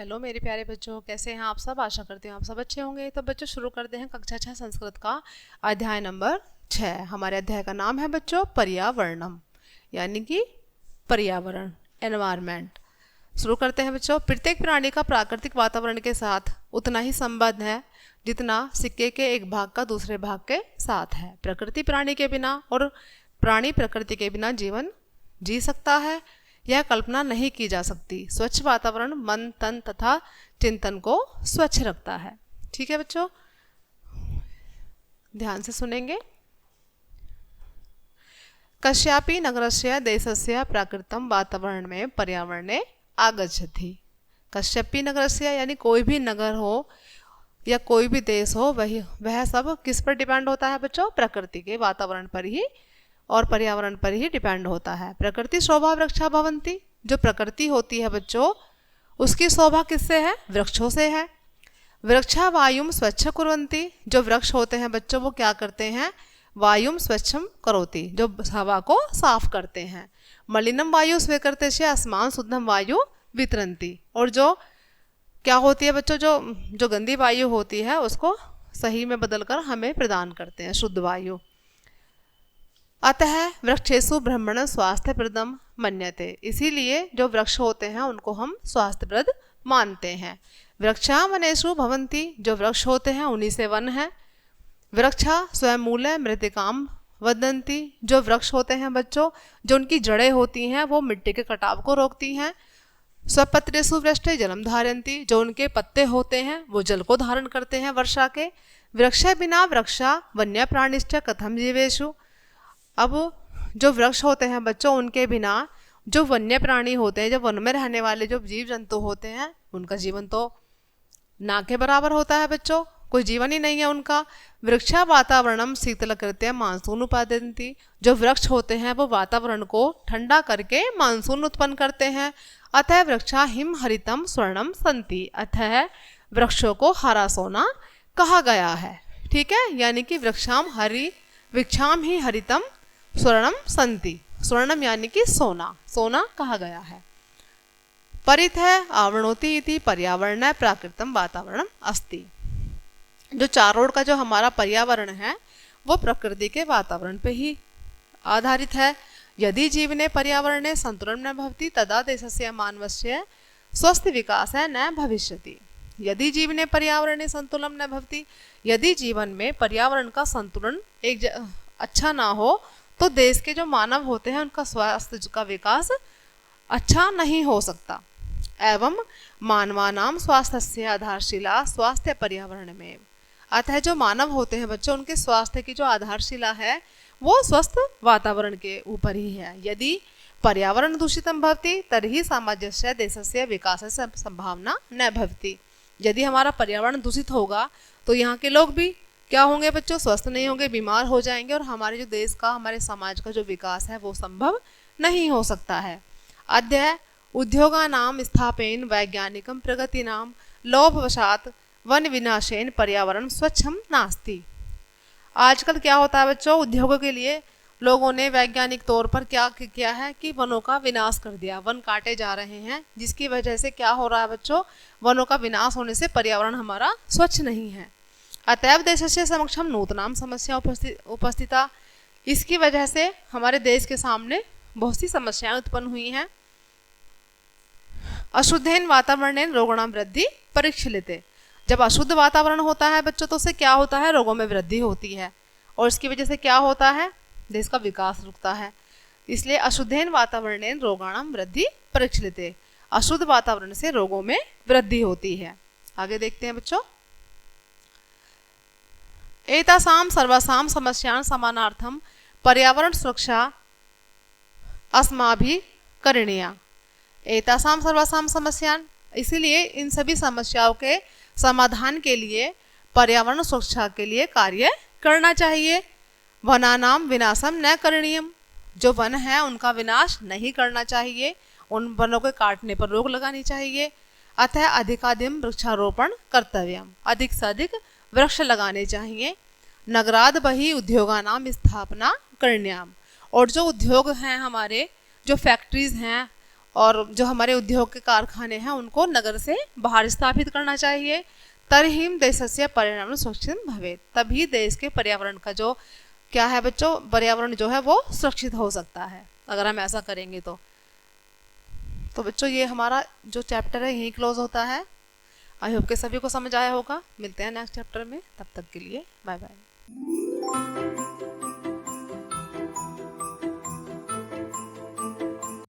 Hello मेरे प्यारे बच्चों, कैसे हैं आप सब। आशा करती हूँ आप सब अच्छे होंगे। तो बच्चों शुरू करते हैं कक्षा 6 संस्कृत का अध्याय नंबर 6। हमारे अध्याय का नाम है बच्चों पर्यावरणम, यानी कि पर्यावरण, एनवायरमेंट। शुरू करते हैं बच्चों। प्रत्येक प्राणी का प्राकृतिक वातावरण के साथ उतना ही संबंध है जितना सिक्के के एक भाग का दूसरे भाग के साथ है। प्रकृति प्राणी के बिना और प्राणी प्रकृति के बिना जीवन जी सकता है, यह कल्पना नहीं की जा सकती। स्वच्छ वातावरण मन, तन तथा चिंतन को स्वच्छ रखता है। ठीक है बच्चों, ध्यान से सुनेंगे। कस्यापि नगरस्य देशस्य प्राकृतम वातावरण में पर्यावरणे आगच्छति। कस्यापि नगरस्य यानी कोई भी नगर हो या कोई भी देश हो, वह सब किस पर डिपेंड होता है बच्चों? प्रकृति के वातावरण पर ही और पर्यावरण पर ही डिपेंड होता है। प्रकृति शोभा वृक्षा भवंती, जो प्रकृति होती है बच्चों उसकी शोभा किससे है? वृक्षों से है। वृक्षा वायुम स्वच्छ कुर्वन्ति, जो वृक्ष होते हैं बच्चों वो क्या करते हैं? वायुम स्वच्छम करोति, जो हवा को साफ करते हैं। मलिनम वायु स्वीकृत्य से अस्मान शुद्धम वायु वितरन्ति, और जो क्या होती है बच्चों, जो गंदी वायु होती है उसको सही में बदलकर हमें प्रदान करते हैं शुद्ध वायु। अतः वृक्षेषु ब्रह्मण स्वास्थ्यप्रदम मन्यते, इसीलिए जो वृक्ष होते हैं उनको हम स्वास्थ्यप्रद मानते हैं। वृक्षा वनेषु भवन्ति, जो वृक्ष होते हैं उन्हीं से वन है। वृक्षा स्वयं मूले मृतिकाम वदन्ति, जो वृक्ष होते हैं बच्चों जो उनकी जड़ें होती हैं वो मिट्टी के कटाव को रोकती हैं। स्वपत्रेषु वृष्टि जलम धारयन्ति, जो उनके पत्ते होते हैं वो जल को धारण करते हैं वर्षा के। वृक्ष बिना वृक्षा वन्य प्राणिश्च कथम जीवेषु, अब जो वृक्ष होते हैं बच्चों उनके बिना जो वन्य प्राणी होते हैं, जो वन में रहने वाले जो जीव जंतु होते हैं उनका जीवन तो ना के बराबर होता है बच्चों, कोई जीवन ही नहीं है उनका। वृक्षा वातावरणम शीतलकृत्य मानसून उपादयन्ति, जो वृक्ष होते हैं वो वातावरण को ठंडा करके मानसून उत्पन्न करते हैं। अतः वृक्षा हिम हरितम स्वर्णम संति, अतः वृक्षों को हरा सोना कहा गया है। ठीक है, यानी कि वृक्षाम ही हरितम स्वर्णम संति, स्वर्णम यानी कि सोना, सोना कहा गया है। परित है आवरणोति इति पर्यावरण प्राकृतम वातावरण अस्ति, जो चारों ओर का जो हमारा पर्यावरण है वो प्रकृति के वातावरण पे ही आधारित है। यदि जीवने पर्यावरणे संतुलन न भवति तदा देशस्य मानवस्य स्वस्थ विकास है न भविष्यति। यदि जीवने पर्यावरणे संतुलन न भवति, यदि जीवन में पर्यावरण का संतुलन अच्छा ना हो तो देश के जो मानव होते हैं उनका स्वास्थ्य का विकास अच्छा नहीं हो सकता। एवं मानवानाम स्वास्थ्य आधारशिला स्वास्थ्य पर्यावरण में, अतः जो मानव होते हैं बच्चों उनके स्वास्थ्य की जो आधारशिला है वो स्वस्थ वातावरण के ऊपर ही है। यदि पर्यावरण दूषितम भवति तर्हि सामाज्यस्य देशस्य विकासस्य संभावना न भवति, यदि हमारा पर्यावरण दूषित होगा तो यहाँ के लोग भी क्या होंगे बच्चों? स्वस्थ नहीं होंगे, बीमार हो जाएंगे और हमारे जो देश का, हमारे समाज का जो विकास है वो संभव नहीं हो सकता है। अद्य उद्योगानाम स्थापयन वैज्ञानिकम प्रगतिनाम लोभवशात वन विनाशेन पर्यावरण स्वच्छम नास्ति। आजकल क्या होता है बच्चों, उद्योगों के लिए लोगों ने वैज्ञानिक तौर पर क्या किया है कि वनों का विनाश कर दिया, वन काटे जा रहे हैं, जिसकी वजह से क्या हो रहा है बच्चों, वनों का विनाश होने से पर्यावरण हमारा स्वच्छ नहीं है। अतएव देशस्य समक्षम नूतनाम समस्या उपस्थिता, इसकी वजह से हमारे देश के सामने बहुत सी समस्याएं उत्पन्न हुई हैं। अशुद्धेन वातावरणेन रोगाणाम वृद्धि परिक्षलिते, जब अशुद्ध वातावरण होता है बच्चों तो उससे क्या होता है? रोगों में वृद्धि होती है और इसकी वजह से क्या होता है? देश का विकास रुकता है। इसलिए अशुद्धेन वातावरणेन रोगाणाम वृद्धि परिक्षलिते, अशुद्ध वातावरण से रोगों में वृद्धि होती है। आगे देखते हैं बच्चों। एतासाम सर्वासाम समस्यान समानार्थम पर्यावरण सुरक्षा अस्माभिः करणीया। एतासाम सर्वासाम समस्यान, इसीलिए इन सभी समस्याओं के समाधान के लिए पर्यावरण सुरक्षा के लिए कार्य करना चाहिए। वनानाम विनाशम न करणीयम, जो वन है उनका विनाश नहीं करना चाहिए, उन वनों के काटने पर रोक लगानी चाहिए। अतः अधिकाधिक वृक्षारोपण कर्तव्यम, अधिक से अधिक वृक्ष लगाने चाहिए। नगराद बही उद्योगानाम स्थापना करण्याम, और जो उद्योग हैं हमारे, जो फैक्ट्रीज हैं और जो हमारे उद्योग के कारखाने हैं उनको नगर से बाहर स्थापित करना चाहिए। तर्हिं देशस्य पर्यावरण सुरक्षित भवेत्, तभी देश के पर्यावरण का जो क्या है बच्चों, पर्यावरण जो है वो सुरक्षित हो सकता है अगर हम ऐसा करेंगे तो बच्चों ये हमारा जो चैप्टर है यहीं क्लोज होता है। आई होप के सभी को समझ आया होगा। मिलते हैं नेक्स्ट चैप्टर में, तब तक के लिए बाय बाय।